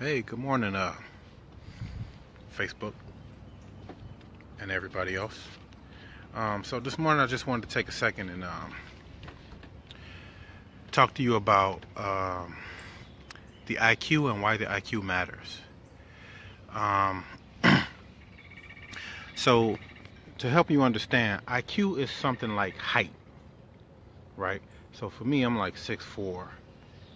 Hey, good morning, Facebook and everybody else. So this morning I just wanted to take a second and talk to you about the IQ and why the IQ matters. Um, so to help you understand, IQ is something like height, right? So for me, I'm like 6'4".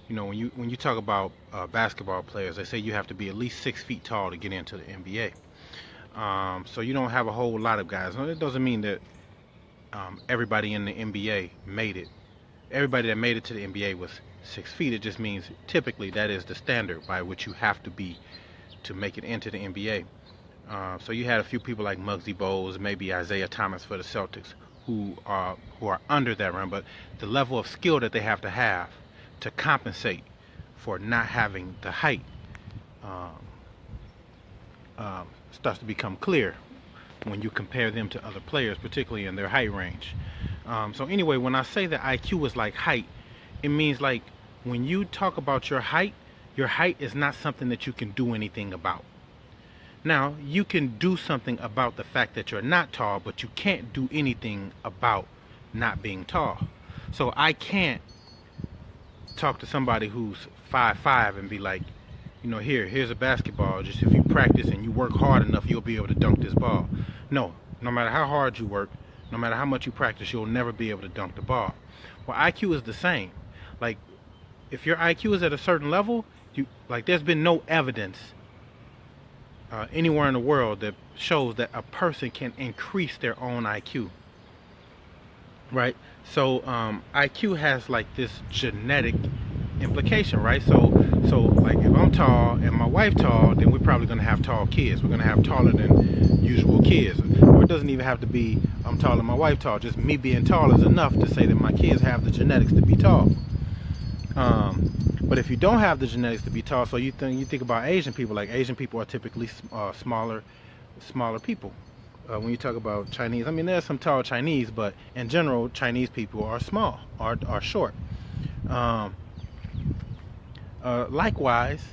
You know, when you talk about basketball players, they say you have to be at least 6 feet tall to get into the NBA. So you don't have a whole lot of guys. Now, it doesn't mean that everybody in the NBA made it. Everybody that made it to the NBA was 6 feet. It just means typically that is the standard by which you have to be to make it into the NBA. So you had a few people like Muggsy Bogues, maybe Isaiah Thomas for the Celtics, who are under that realm. But the level of skill that they have to compensate for not having the height um, starts to become clear when you compare them to other players, particularly in their height range. So anyway, when I say that IQ is like height, it means like when you talk about your height is not something that you can do anything about. Now, you can do something about the fact that you're not tall, but you can't do anything about not being tall. So I can't talk to somebody who's 5'5" and be like, you know, here's a basketball. Just if you practice and you work hard enough, you'll be able to dunk this ball. No matter how hard you work, no matter how much you practice, you'll never be able to dunk the ball. Well, IQ is the same. Like, if your IQ is at a certain level, there's been no evidence anywhere in the world that shows that a person can increase their own IQ. Right? So IQ has like this genetic implication, right? So like if I'm tall and my wife tall, then we're probably gonna have tall kids. We're gonna have taller than usual kids. Or it doesn't even have to be I'm tall and my wife tall. Just me being tall is enough to say that my kids have the genetics to be tall. But if you don't have the genetics to be tall, so you think about Asian people, like Asian people are typically smaller people. When you talk about Chinese, I mean, there's some tall Chinese, but in general, Chinese people are small, are short. Likewise,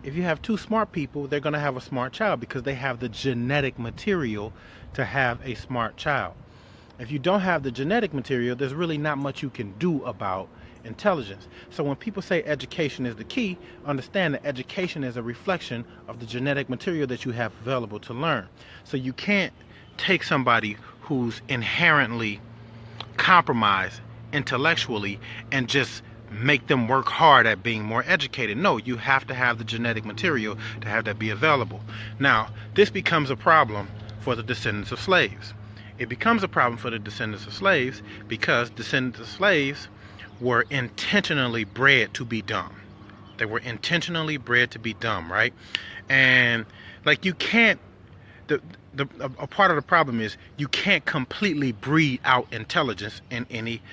if you have two smart people, they're going to have a smart child because they have the genetic material to have a smart child. If you don't have the genetic material, there's really not much you can do about intelligence. So when people say education is the key, understand that education is a reflection of the genetic material that you have available to learn. So you can't take somebody who's inherently compromised intellectually and just make them work hard at being more educated. No, you have to have the genetic material to have that be available. Now, this becomes a problem for the descendants of slaves. It becomes a problem for the descendants of slaves because descendants of slaves were intentionally bred to be dumb. They were intentionally bred to be dumb, right? And like you can't, a part of the problem is you can't completely breed out intelligence in any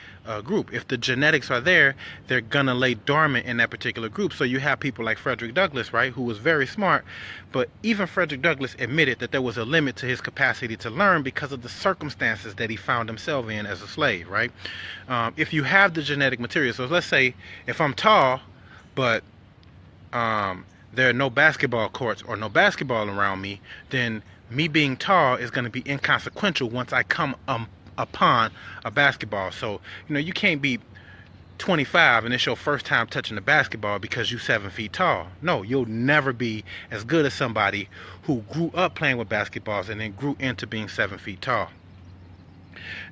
group. If the genetics are there, they're gonna lay dormant in that particular group. So you have people like Frederick Douglass, right, who was very smart, but even Frederick Douglass admitted that there was a limit to his capacity to learn because of the circumstances that he found himself in as a slave, right? If you have the genetic material, so let's say if I'm tall, but there are no basketball courts or no basketball around me, then me being tall is going to be inconsequential once I come upon a basketball. So, you know, you can't be 25 and it's your first time touching the basketball because you're 7 feet tall. No, you'll never be as good as somebody who grew up playing with basketballs and then grew into being 7 feet tall.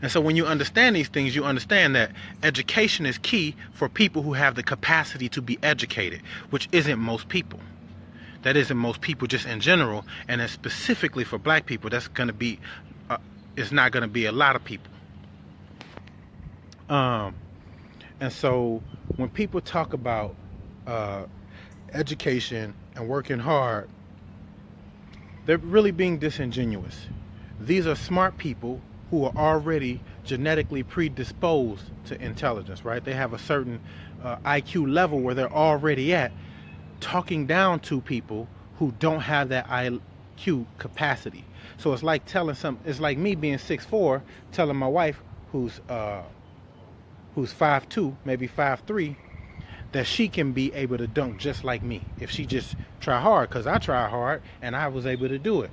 And so when you understand these things, you understand that education is key for people who have the capacity to be educated, which isn't most people. That isn't most people just in general, and then specifically for black people, that's going to be, it's not going to be a lot of people. And so when people talk about education and working hard, they're really being disingenuous. These are smart people who are already genetically predisposed to intelligence, right? They have a certain IQ level where they're already at. Talking down to people who don't have that IQ capacity. So it's like it's like me being 6'4", telling my wife who's 5'2", maybe 5'3", that she can be able to dunk just like me if she just try hard, because I try hard and I was able to do it.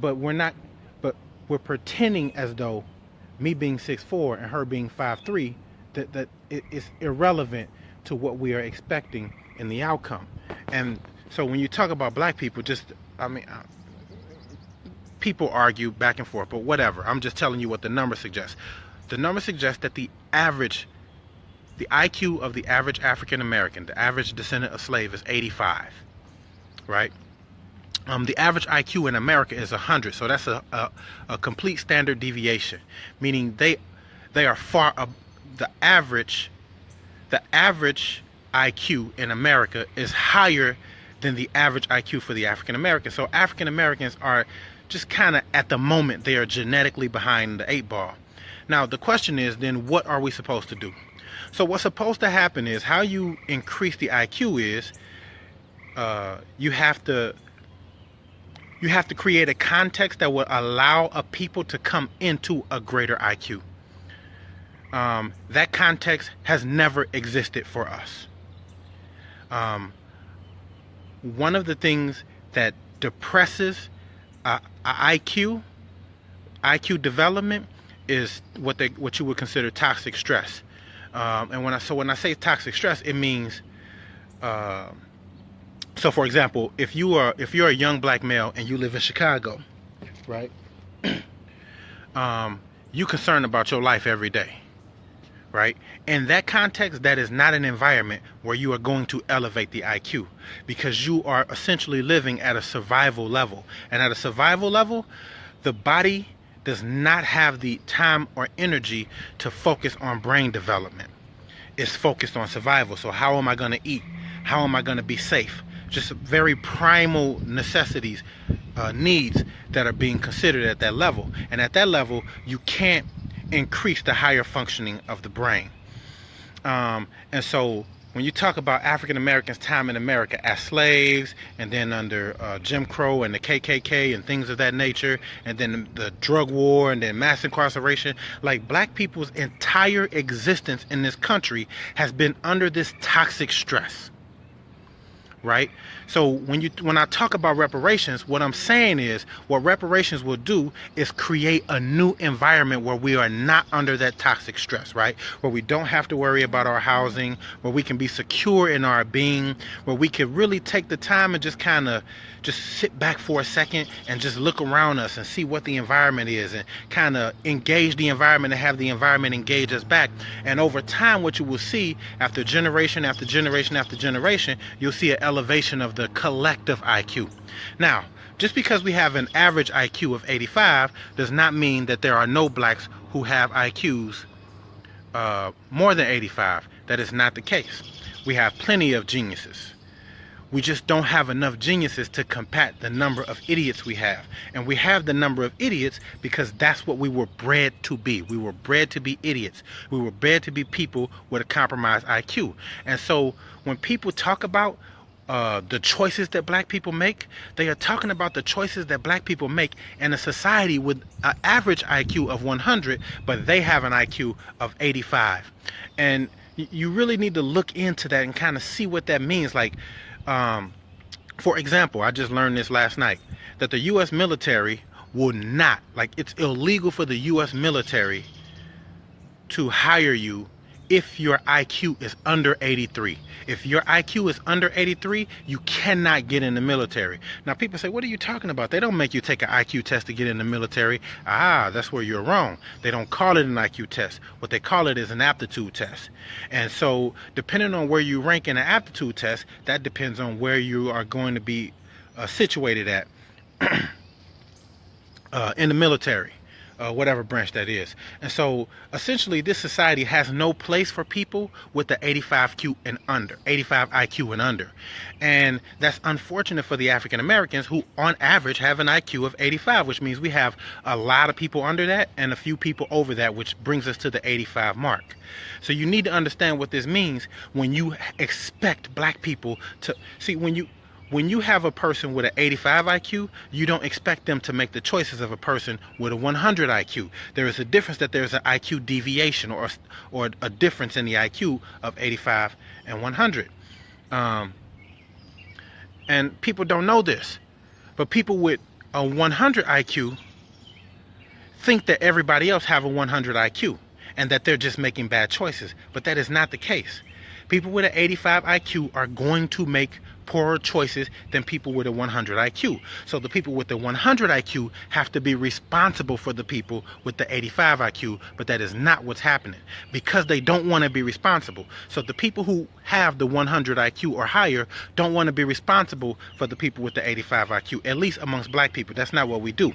But we're not, but we're pretending as though me being 6'4" and her being 5'3", that it's irrelevant to what we are expecting in the outcome. And so when you talk about black people, people argue back and forth, but whatever. I'm just telling you what the number suggests. The number suggests that the IQ of the average African American, the average descendant of slave, is 85, right? The average IQ in America is 100, so that's a complete standard deviation, meaning they are far the average IQ in America is higher than the average IQ for the African American. So African Americans are just kind of, at the moment, they are genetically behind the 8 ball. Now the question is then, what are we supposed to do? So what's supposed to happen is, how you increase the IQ is you have to create a context that will allow a people to come into a greater IQ. That context has never existed for us. One of the things that depresses IQ development is what you would consider toxic stress. And when I say toxic stress, it means so for example, if you're a young black male and you live in Chicago, right? You're concerned about your life every day, right? In that context, that is not an environment where you are going to elevate the IQ, because you are essentially living at a survival level. And at a survival level, the body does not have the time or energy to focus on brain development. It's focused on survival. So how am I going to eat? How am I going to be safe? Just very primal necessities, needs that are being considered at that level. And at that level, you can't increase the higher functioning of the brain. And so when you talk about African Americans' time in America as slaves, and then under Jim Crow and the KKK and things of that nature, and then the drug war, and then mass incarceration, like, black people's entire existence in this country has been under this toxic stress, right? So when I talk about reparations, what I'm saying is, what reparations will do is create a new environment where we are not under that toxic stress, right? Where we don't have to worry about our housing, where we can be secure in our being, where we can really take the time and just kind of just sit back for a second and just look around us and see what the environment is, and kind of engage the environment and have the environment engage us back. And over time, what you will see, after generation after generation after generation, you'll see an elevation of the collective IQ. Now, just because we have an average IQ of 85 does not mean that there are no blacks who have IQs more than 85. That is not the case. We have plenty of geniuses. We just don't have enough geniuses to combat the number of idiots we have. And we have the number of idiots because that's what we were bred to be. We were bred to be idiots. We were bred to be people with a compromised IQ. And so when people talk about the choices that black people make, they are talking about the choices that black people make in a society with an average IQ of 100, but they have an IQ of 85. And you really need to look into that and kind of see what that means. Like, for example, I just learned this last night, that the U.S. military will not, like, it's illegal for the U.S. military to hire you if your IQ is under 83. If your IQ is under 83, you cannot get in the military. Now, people say, what are you talking about? They don't make you take an IQ test to get in the military. That's where you're wrong. They don't call it an IQ test. What they call it is an aptitude test. And so, depending on where you rank in an aptitude test, that depends on where you are going to be situated at in the military. Whatever branch that is. And so essentially this society has no place for people with the 85 IQ and under. And that's unfortunate for the African Americans, who on average have an IQ of 85, which means we have a lot of people under that and a few people over that, which brings us to the 85 mark. So you need to understand what this means when you expect black people to see, when when you have a person with an 85 IQ, you don't expect them to make the choices of a person with a 100 IQ. There is a difference, that there's an IQ deviation, or a difference in the IQ of 85 and 100. And people don't know this, but people with a 100 IQ think that everybody else have a 100 IQ and that they're just making bad choices. But that is not the case. People with an 85 IQ are going to make poorer choices than people with a 100 IQ. So the people with the 100 IQ have to be responsible for the people with the 85 IQ, but that is not what's happening, because they don't want to be responsible. So the people who have the 100 IQ or higher don't want to be responsible for the people with the 85 IQ, at least amongst black people. That's not what we do.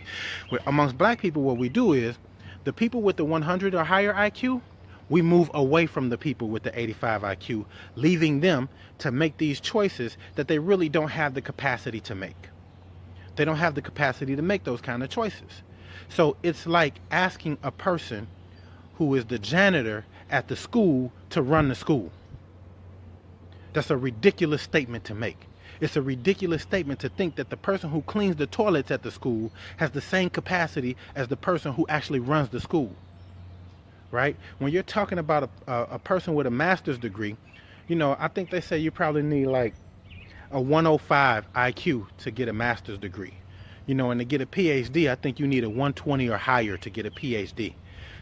Amongst black people, what we do is the people with the 100 or higher IQ, we move away from the people with the 85 IQ, leaving them to make these choices that they really don't have the capacity to make. They don't have the capacity to make those kind of choices. So it's like asking a person who is the janitor at the school to run the school. That's a ridiculous statement to make. It's a ridiculous statement to think that the person who cleans the toilets at the school has the same capacity as the person who actually runs the school. Right? When you're talking about a person with a master's degree, you know, I think they say you probably need like a 105 IQ to get a master's degree. You know, and to get a PhD, I think you need a 120 or higher to get a PhD.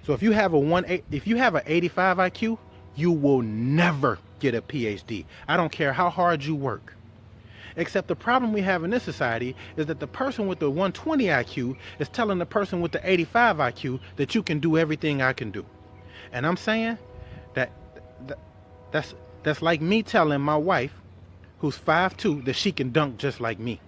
So if you have an 85 IQ, you will never get a PhD. I don't care how hard you work. Except the problem we have in this society is that the person with the 120 IQ is telling the person with the 85 IQ that you can do everything I can do. And I'm saying that's like me telling my wife, who's 5'2", that she can dunk just like me.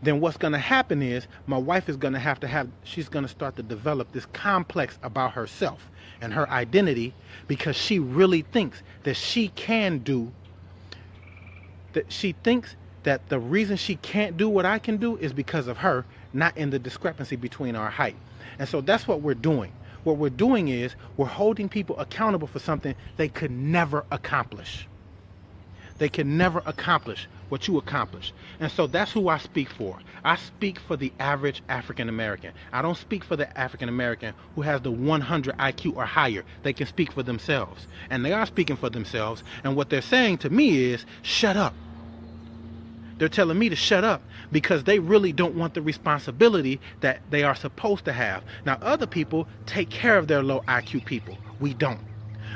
Then what's going to happen is my wife is going to she's going to start to develop this complex about herself and her identity, because she really thinks that she can do, that she thinks that the reason she can't do what I can do is because of her, not in the discrepancy between our height. And so that's what we're doing. What we're doing is we're holding people accountable for something they could never accomplish. They can never accomplish what you accomplish. And so that's who I speak for. I speak for the average African American. I don't speak for the African American who has the 100 IQ or higher. They can speak for themselves. And they are speaking for themselves. And what they're saying to me is, shut up. They're telling me to shut up because they really don't want the responsibility that they are supposed to have. Now, other people take care of their low IQ people. We don't.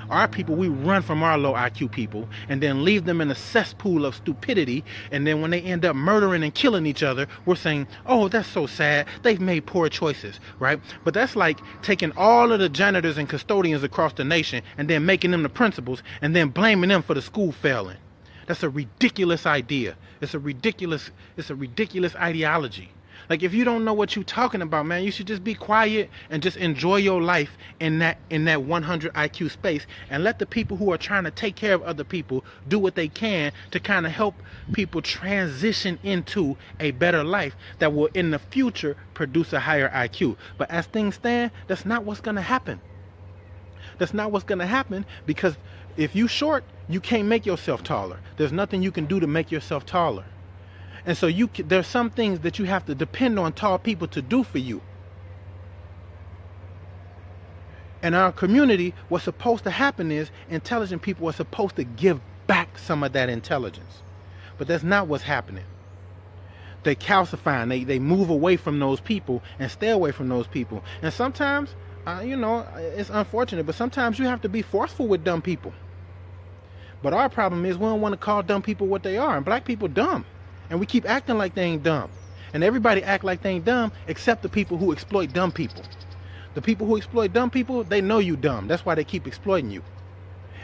Our people, we run from our low IQ people and then leave them in a cesspool of stupidity. And then when they end up murdering and killing each other, we're saying, oh, that's so sad. They've made poor choices, right? But that's like taking all of the janitors and custodians across the nation and then making them the principals and then blaming them for the school failing. That's a ridiculous idea. It's a ridiculous ideology. Like, if you don't know what you're talking about, man, you should just be quiet and just enjoy your life in that 100 IQ space, and let the people who are trying to take care of other people do what they can to kind of help people transition into a better life that will in the future produce a higher IQ. But as things stand, that's not what's going to happen. That's not what's going to happen, because if you short, you can't make yourself taller. There's nothing you can do to make yourself taller. And so there's some things that you have to depend on tall people to do for you. In our community, what's supposed to happen is intelligent people are supposed to give back some of that intelligence. But that's not what's happening. They calcify, and they move away from those people and stay away from those people. And sometimes, it's unfortunate, but sometimes you have to be forceful with dumb people. But our problem is we don't want to call dumb people what they are. And black people dumb. And we keep acting like they ain't dumb. And everybody act like they ain't dumb except the people who exploit dumb people. The people who exploit dumb people, they know you dumb. That's why they keep exploiting you.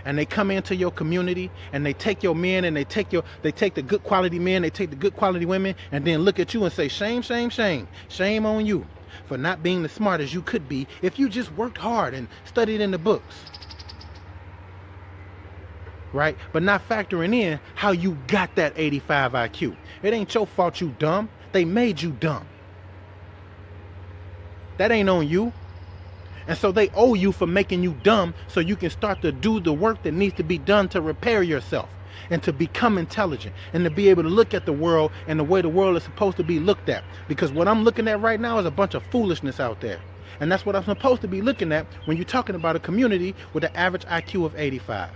And they come into your community and they take your men and they take the good quality men, they take the good quality women, and then look at you and say, shame, shame, shame. Shame on you for not being the smart as you could be if you just worked hard and studied in the books. Right? But not factoring in how you got that 85 IQ. It ain't your fault you dumb. They made you dumb. That ain't on you. And so they owe you for making you dumb so you can start to do the work that needs to be done to repair yourself. and to become intelligent and to be able to look at the world and the way the world is supposed to be looked at. Because what I'm looking at right now is a bunch of foolishness out there. And that's what I'm supposed to be looking at when you're talking about a community with an average IQ of 85.